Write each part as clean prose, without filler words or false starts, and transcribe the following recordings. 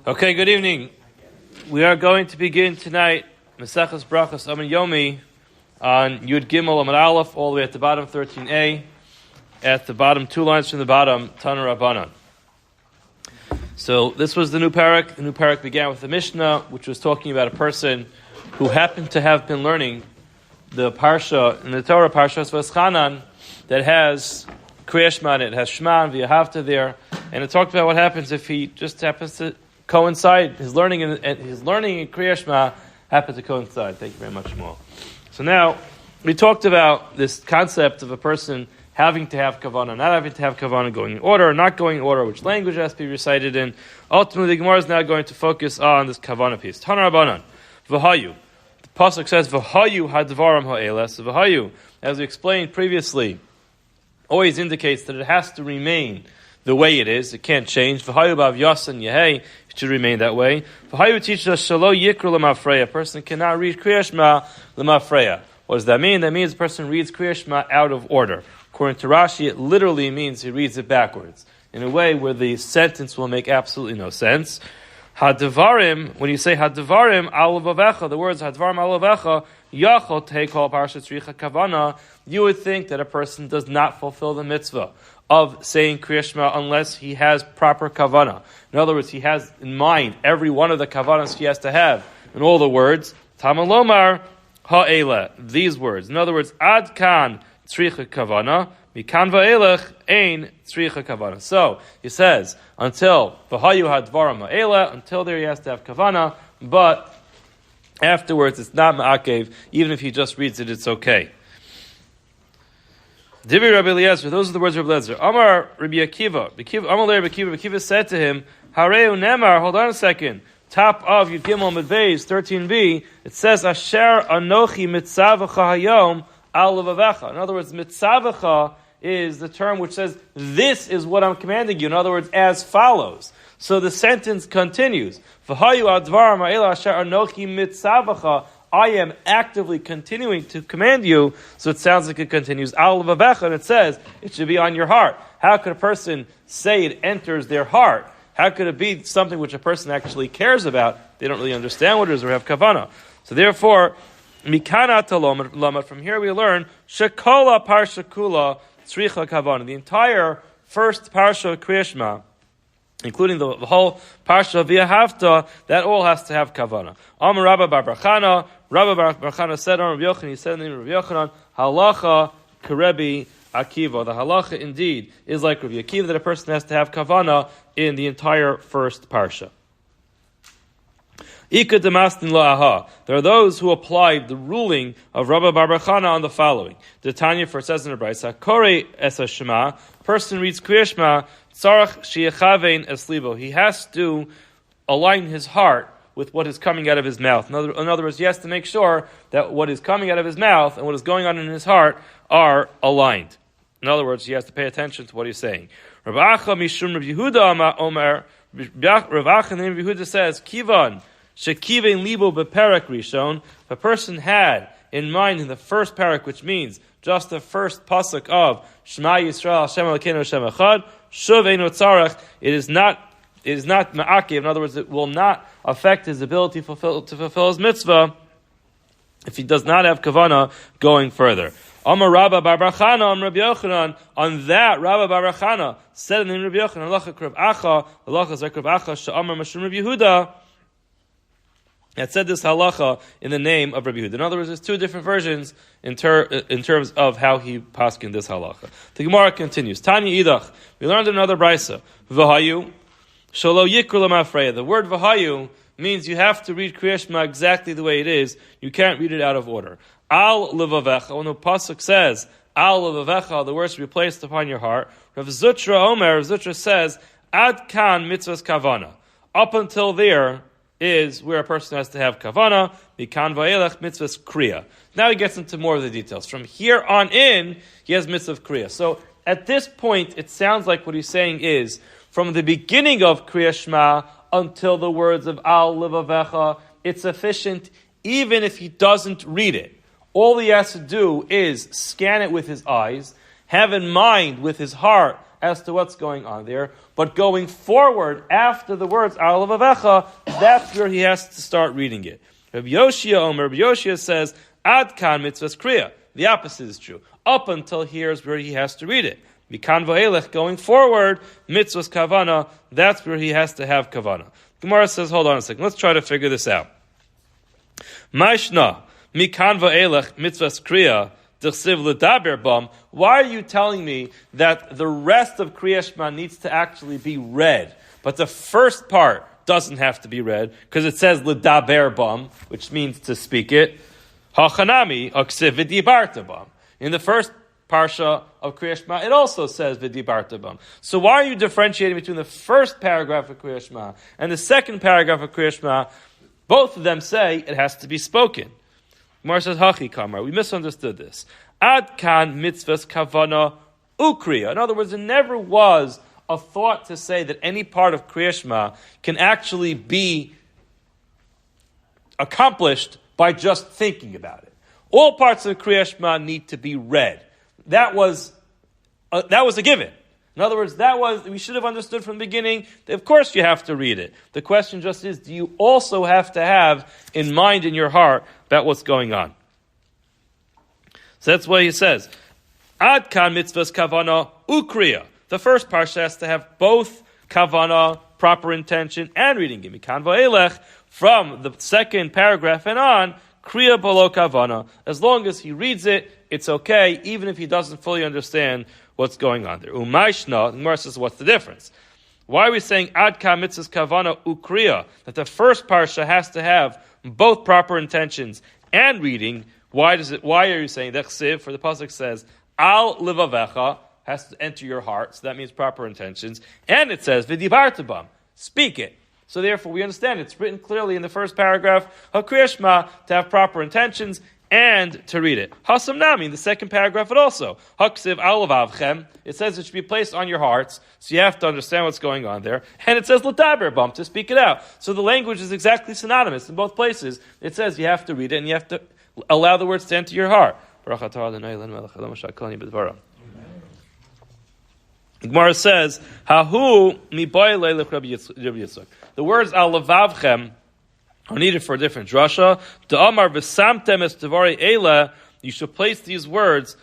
Okay, good evening. We are going to begin tonight Maseches Berachos Amud Yomi on Yud Gimel Amud Aleph all the way at the bottom 13a. At the bottom, 2 lines from the bottom, Tana Rabbanan. So this was the new parak. The new parak began with the Mishnah, which was talking about a person who happened to have been learning the parsha in the Torah, Parshas V'eschanan, that has Kriya Shema in it. It has Shema and V'yahavta there, and it talked about what happens if he just happens to coincide. His learning in Kriya Shema happens to coincide. Thank you very much, Shmuel. So now we talked about this concept of a person having to have kavanah, not having to have kavanah, going in order, or not going in order, which language has to be recited in. Ultimately, the Gemara is now going to focus on this kavanah piece. Tana Rabbanan, v'hayu. The pasuk says v'hayu hadvarim ha'eles. So v'hayu, as we explained previously, always indicates that it has to remain the way it is. It can't change. V'hayu b'av yasan yehei. It should remain that way. V'hayu teaches us shalo yikru l'mafreya. A person cannot read Kriya Shema l'mafreya. What does that mean? That means a person reads Kriya Shema out of order. According to Rashi, it literally means he reads it backwards, in a way where the sentence will make absolutely no sense. Hadvarim, when you say Hadvarim al vavecha, the words Hadvarim al vavecha, yachol teikol parshat tzricha kavana, you would think that a person does not fulfill the mitzvah of saying Kriya Shema unless he has proper kavana. In other words, he has in mind every one of the kavanas he has to have in all the words. Tamalomar ha'ela, these words. In other words, ad kan tzricha kavana, mikan va'elech ein tzricha kavana. So he says until v'hayu hadvarim ha'ela, until there he has to have kavana, but afterwards it's not ma'akev. Even if he just reads it, it's okay. Divi Rabbi Eliezer, those are the words of Rabbi Eliezer. Amar Rabbi Akiva, Amar Rabbi Akiva said to him, Hareu Nemar, hold on a second, top of Yud Gimel Medveis 13b, it says Asher Anochi Mitzavacha Hayom Al Levavecha. In other words, Mitzavacha is the term which says, this is what I'm commanding you. In other words, as follows. So the sentence continues, V'hayu advar ma'ela Asher Anochi Mitzavacha. I am actively continuing to command you, so it sounds like it continues al levavecha, and it says it should be on your heart. How could a person say it enters their heart? How could it be something which a person actually cares about? They don't really understand what it is or have kavanah. So therefore, mikana talomad, from here we learn shekola parsha kula tzricha kavanah. The entire first parsha of Kriya Shema, including the whole parsha of V'yahavta, that all has to have kavanah. Amar Rabbi bar Barchana, Rabbi bar Barchana said on Rabbi Yochanan, he said in the name of Rabbi Yochanan, halacha karebi Akiva. The halacha indeed is like Rabbi Akiva, that a person has to have kavanah in the entire first parsha. Ika demastin la'aha. There are those who applied the ruling of Rabbi bar Barchana on the following. The Tanya first says in the Brisa, Kore es Shema, person reads Kriya Shema, tzarach sheyechavein eslibo. He has to align his heart with what is coming out of his mouth. In other words, he has to make sure that what is coming out of his mouth and what is going on in his heart are aligned. In other words, he has to pay attention to what he's saying. Rav Acha mishum Rav Yehuda Omer, Rav Acha, the name of Yehuda says, Kivan shekivein libo beperek rishon. If a person had in mind in the first parak, which means just the first pasuk of Shema Yisrael Hashem Elokeinu Hashem Echad, shuv eino tzarech, it is not ma'akev. In other words, it will not affect his ability to fulfill his mitzvah if he does not have kavanah going further. Amar Rabba bar Barchana, Amar Rabbi Yochanan, on that Rabba bar Barchana said in the name of Rabbi Yochanan, halacha krib acha, halacha zekrib acha, she'amar mashum Rabbi Yehuda, that said this halacha in the name of Rabbi Yehuda. In other words, there's two different versions in terms of how he paskin this halacha. The Gemara continues. Tanya idach, we learned another brisa. V'hayu shalo yikru l'mafreya. The word v'hayu means you have to read Kriya Shema exactly the way it is. You can't read it out of order. Al levavecha. When the pasuk says al levavecha, the word should be placed upon your heart. Rav Zutra Omer, Rav Zutra says ad kan mitzvahs kavana. Up until there is where a person has to have kavana, mikan va'elech mitzvahs kriya. Now he gets into more of the details. From here on in, he has mitzvah kriya. So at this point, it sounds like what he's saying is, from the beginning of Kriya Shema until the words of Al Levavecha, it's sufficient even if he doesn't read it. All he has to do is scan it with his eyes, have in mind with his heart as to what's going on there. But going forward after the words Al Levavecha, that's where he has to start reading it. Rabbi Yoshia says, Ad kan mitzvahs kriya. The opposite is true. Up until here is where he has to read it. Mikan v'elech, going forward, mitzvahs kavana, that's where he has to have kavana. Gemara says, hold on a second, let's try to figure this out. Maishna, mikan v'elech, mitzvahs kriya, d'chsiv l'daber bam. Why are you telling me that the rest of Kriya Shema needs to actually be read, but the first part doesn't have to be read, because it says l'daber bam, which means to speak it. Hachanami, d'chsiv v'dibarta bam. In the first parsha of Kriya Shema, it also says v'dibarta bam. So why are you differentiating between the first paragraph of Kriya Shema and the second paragraph of Kriya Shema? Both of them say it has to be spoken. Gemara says, Hachi Kamar, we misunderstood this. Ad kan mitzvahs kavana ukriya. In other words, there never was a thought to say that any part of Kriya Shema can actually be accomplished by just thinking about it. All parts of Kriya Shema need to be read. That was a given. In other words, we should have understood from the beginning that of course you have to read it. The question just is, do you also have to have in mind in your heart about what's going on? So that's what he says. Ad kan mitzvahs kavana ukriya. The first parsha has to have both kavana, proper intention, and reading. Mikan va'elech, from the second paragraph and on, kriya below kavana. As long as he reads it, it's okay, even if he doesn't fully understand what's going on there. Umayshna, the Gemara says, what's the difference? Why are we saying ad ka mitzvahs kavana ukriya, that the first parsha has to have both proper intentions and reading? Why are you saying that? Chsiv, for the pasuk says al livavecha, has to enter your heart, so that means proper intentions, and it says v'dibarta bam, speak it. So therefore we understand it's written clearly in the first paragraph of Kriya Shema to have proper intentions and to read it. Hasam nami, in the second paragraph it also. Haksiv al levavchem, it says it should be placed on your hearts, so you have to understand what's going on there. And it says l'daber bam, to speak it out. So the language is exactly synonymous in both places. It says you have to read it and you have to allow the words to enter your heart. The Gemara says, "Hahu miboy leilech Rabbi Yitzchak." The words al levavchem are needed for a different drasha. Da'amar v'samtem es devari eila. You should place these words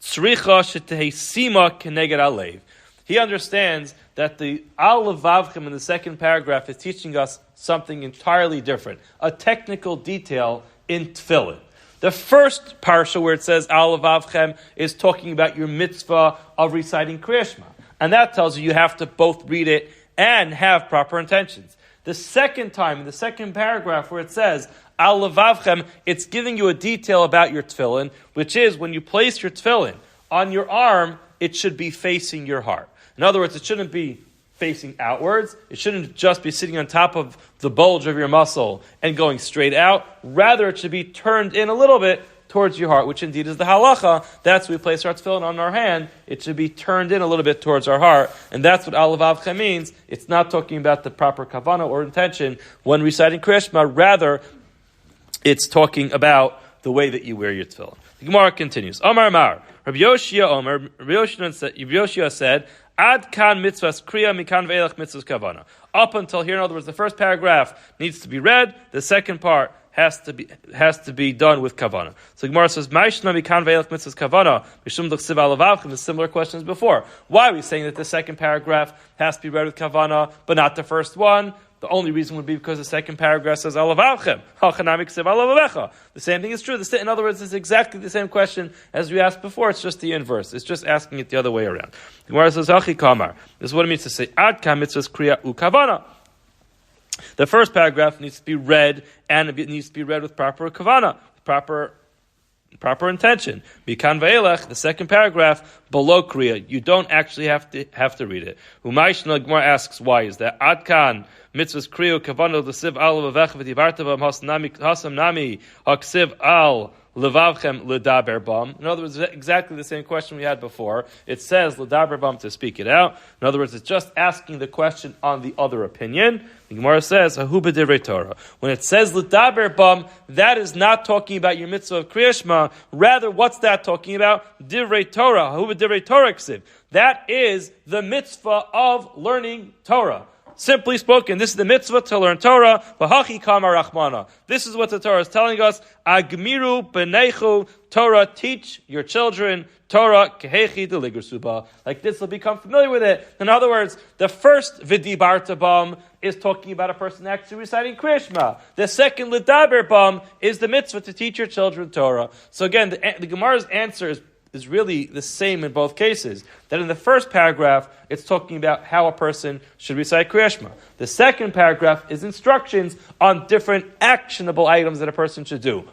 tzricha shetehesima keneged alev. He understands that the al levavchem in the second paragraph is teaching us something entirely different, a technical detail in tefillin. The first parsha where it says al levavchem is talking about your mitzvah of reciting Kriya Shema. And that tells you have to both read it and have proper intentions. The second time, in the second paragraph where it says, Al levavchem, it's giving you a detail about your tefillin, which is when you place your tefillin on your arm, it should be facing your heart. In other words, it shouldn't be facing outwards. It shouldn't just be sitting on top of the bulge of your muscle and going straight out. Rather, it should be turned in a little bit towards your heart, which indeed is the halacha. That's when we place our tefillin on our hand. It should be turned in a little bit towards our heart. And that's what al levavchem means. It's not talking about the proper kavanah or intention when reciting Kriya Shema. Rather, it's talking about the way that you wear your tefillin. The Gemara continues. Omar Mar, Rabbi Yoshia said, Ad kan mitzvahs kriya mikan ve'elach mitzvahs kavana. Up until here, in other words, the first paragraph needs to be read. The second part has to be done with kavana. So Gemara says, "Ma'ishna mikan ve'elach mitzvahs kavana mishum d'chsiv al levavchem." The similar questions before. Why are we saying that the second paragraph has to be read with kavana, but not the first one? The only reason would be because the second paragraph says al levavchem. Hachanami k'siv al levavecha. The same thing is true. In other words, it's exactly the same question as we asked before. It's just the inverse. It's just asking it the other way around. The Gemara says, "Hachi kamar." This is what it means to say ad kan mitzvahs kriya u kavana. The first paragraph needs to be read, and it needs to be read with proper kavana, proper intention. Mikan ve'elech, the second paragraph, below kriya. You don't actually have to read it. Umayshna, Gemara asks, why is that? Adkan mitzvahs kriya kavana l'siv al levavecha v'dibarta b'am hasam nami haksiv al levavchem ledaber bam. In other words, exactly the same question we had before. It says ledaber bam to speak it out. In other words, it's just asking the question on the other opinion. The Gemara says hahu b'divrei Torah. When it says ledaber bam, that is not talking about your mitzvah of Kriyas Shema. Rather, what's that talking about? Divrei Torah. Hahu b'divrei Torah ksiv. That is the mitzvah of learning Torah. Simply spoken, this is the mitzvah to learn Torah. V'hachi kama rachmana. This is what the Torah is telling us. Agmiru b'neichu. Torah, teach your children Torah kehechi deligursuba. Like this will become familiar with it. In other words, the first v'dibarta bam is talking about a person actually reciting Kriyas Shema. The second ledaber bam is the mitzvah to teach your children Torah. So again, the Gemara's answer is really the same in both cases. That in the first paragraph, it's talking about how a person should recite Kriyas Shema. The second paragraph is instructions on different actionable items that a person should do.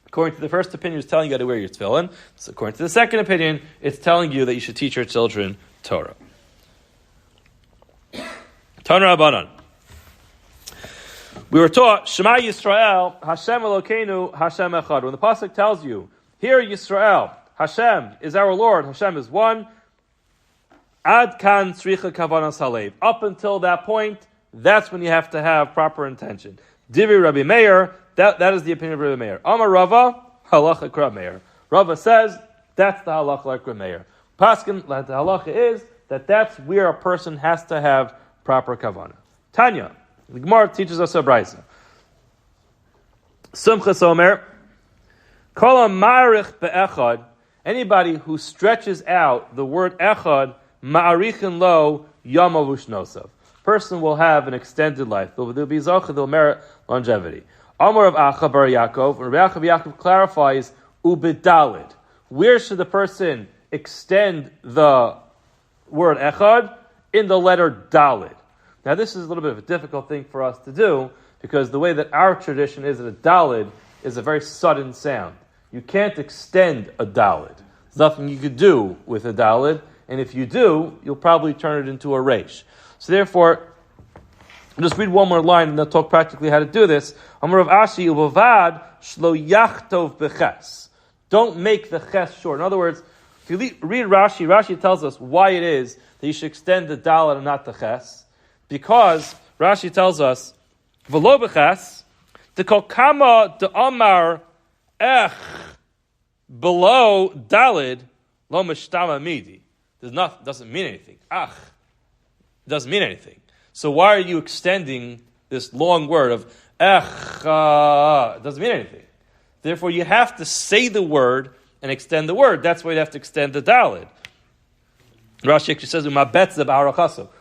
According to the first opinion, it's telling you how to wear your tefillin. So according to the second opinion, it's telling you that you should teach your children Torah. Tana Rabbanan. We were taught, Shema Yisrael, Hashem Elokeinu, Hashem Echad. When the pasuk tells you, hear Yisrael, Hashem is our Lord, Hashem is one. Ad kan tzricha kavanas halev. Up until that point, that's when you have to have proper intention. Divi Rabbi Meir, that is the opinion of Rabbi Meir. Amar Rava, halacha Rabbi Meir. Rava says, that's the halacha like Rabbi Meir. Paskin, the halacha is that's where a person has to have proper kavanah. Tanya, the Gemara teaches us a brayso. Simchas Omer, kol ma'arich be'echad. Anybody who stretches out the word echad, ma'arichin lo yom avushnosav. Person will have an extended life. They'll be zocheh, they'll merit longevity. Amar of Acha bar Yaakov, and Rabbi Yaakov clarifies, ubedalid. Where should the person extend the word echad? In the letter dalid. Now this is a little bit of a difficult thing for us to do, because the way that our tradition is that a dalid is a very sudden sound. You can't extend a dalid. There's nothing you could do with a dalid, and if you do, you'll probably turn it into a resh. So therefore, I'll just read one more line and then talk practically how to do this. Amar of Ashi ubavad shlo yachtov beches. Don't make the ches short. In other words, if you read Rashi, Rashi tells us why it is that you should extend the dalid and not the ches. Because Rashi tells us, v'lo beches, the kol kama de amar ech below dalid lo mishtama midi. Doesn't mean anything. Ach doesn't mean anything. So why are you extending this long word of ech? It doesn't mean anything. Therefore, you have to say the word and extend the word. That's why you have to extend the dalid. Rashi actually says,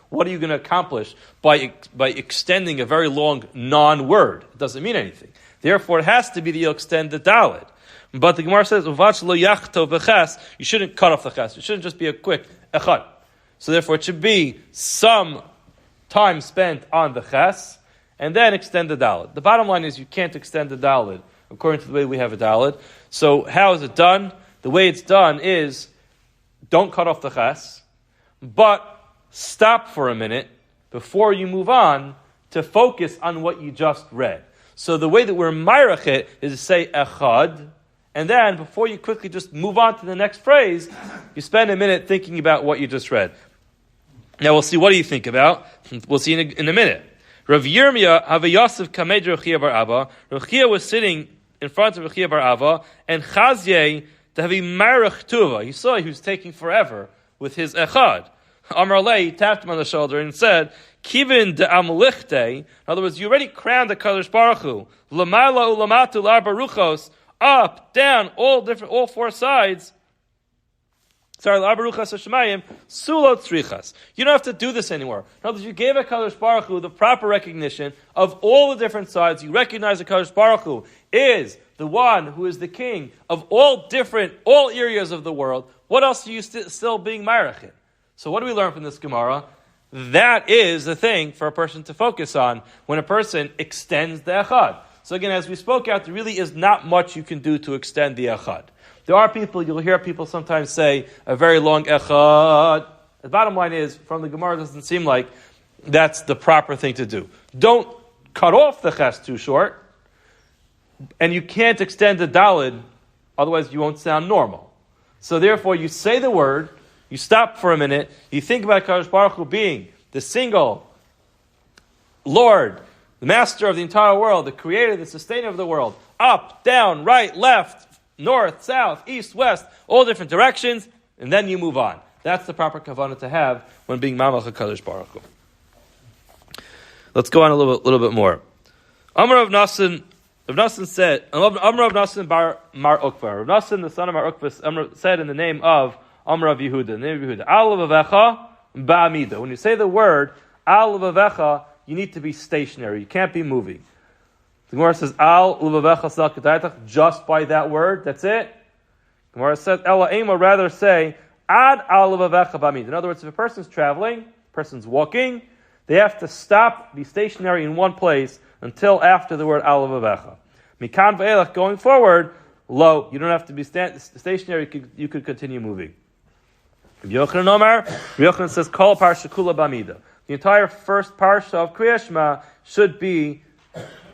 what are you going to accomplish by extending a very long non-word? It doesn't mean anything. Therefore, it has to be that you'll extend the dalid. But the Gemara says, you shouldn't cut off the ches. It shouldn't just be a quick echad. So therefore, it should be some time spent on the ches, and then extend the dalid. The bottom line is you can't extend the dalid according to the way we have a dalid. So how is it done? The way it's done is don't cut off the ches, but stop for a minute before you move on to focus on what you just read. So the way that we're mayrach it is to say echad, and then before you quickly just move on to the next phrase, you spend a minute thinking about what you just read. Now we'll see, what do you think about? We'll see in a minute. Rav Yirmiyah Havayasif Kamed Rechia bar Abba. Rechia was sitting in front of Rechia bar Abba, and Chazye to have a marach tuva. He saw he was taking forever with his echad. Amar Lei tapped him on the shoulder and said, Kivin de amlichte. In other words, you already crowned the Kadosh Baruch Hu. Lamala ulamatu lar baruchos. Up, down, all four sides. Sorry, lar baruchas hashemayim sulot tzrichas. You don't have to do this anymore. In other words, you gave a Kadosh Baruch Hu the proper recognition of all the different sides. You recognize the Kadosh Baruch Hu is the one who is the king of all areas of the world. What else are you still being ma'arich in? So what do we learn from this Gemara? That is the thing for a person to focus on when a person extends the echad. So again, as we spoke out, there really is not much you can do to extend the echad. There are people, you'll hear people sometimes say a very long echad. The bottom line is, from the Gemara, it doesn't seem like that's the proper thing to do. Don't cut off the ches too short, and you can't extend the dalid Otherwise, you won't sound normal. So therefore, you say the word, you stop for a minute, you think about Kadosh Baruch Hu being the single Lord, the master of the entire world, the creator, the sustainer of the world, up, down, right, left, north, south, east, west, all different directions, and then you move on. That's the proper kavanah to have when being Mamach HaKadosh Baruch Hu. Let's go on a little bit more. Amar Rav Nassan said, Amar Rav Nassan bar Mar Ukva. Rav Nassan, the son of Mar Ukva, said in the name of Amar Rav Yehuda, the name of Yehuda, Al Vavecha Ba'amida. When you say the word Al Vavecha, you need to be stationary. You can't be moving. The Gemara says Al Vavecha Sal Kedaytach, just by that word. That's it. The Gemara says Ela Ema, rather say Ad Al Vavecha Ba'amida. In other words, if a person's traveling, a person's walking, they have to stop, be stationary in one place until after the word Al Vavecha. Mikan Ve'elach, going forward, lo, you don't have to be stationary, you could continue moving. Rabbi Yochanan says, Kol Parsha Kula B'amida. The entire first parsha of Kriyas Shema should be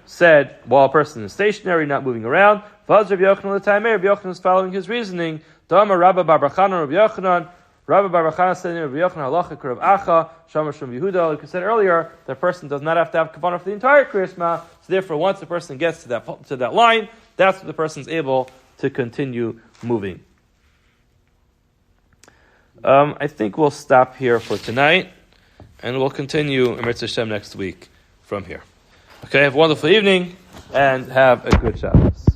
said while a person is stationary, not moving around. Vaz Rabbi Yochanan l'taimei, Rabbi Yochanan is following his reasoning. Dama Rabbi bar bar Chanan, Rabbi Yochanan. Rabbi bar bar Chanan said, Rabbi Yochanan halacha k'Rav Acha, Shama Shum Yehuda. Like I said earlier, the person does not have to have kavanah for the entire Kriyas Shema. So therefore, once the person gets to that line, that's when the person is able to continue moving. I think we'll stop here for tonight, and we'll continue in Mitzvah Hashem next week from here. Okay, have a wonderful evening, and have a good Shabbos.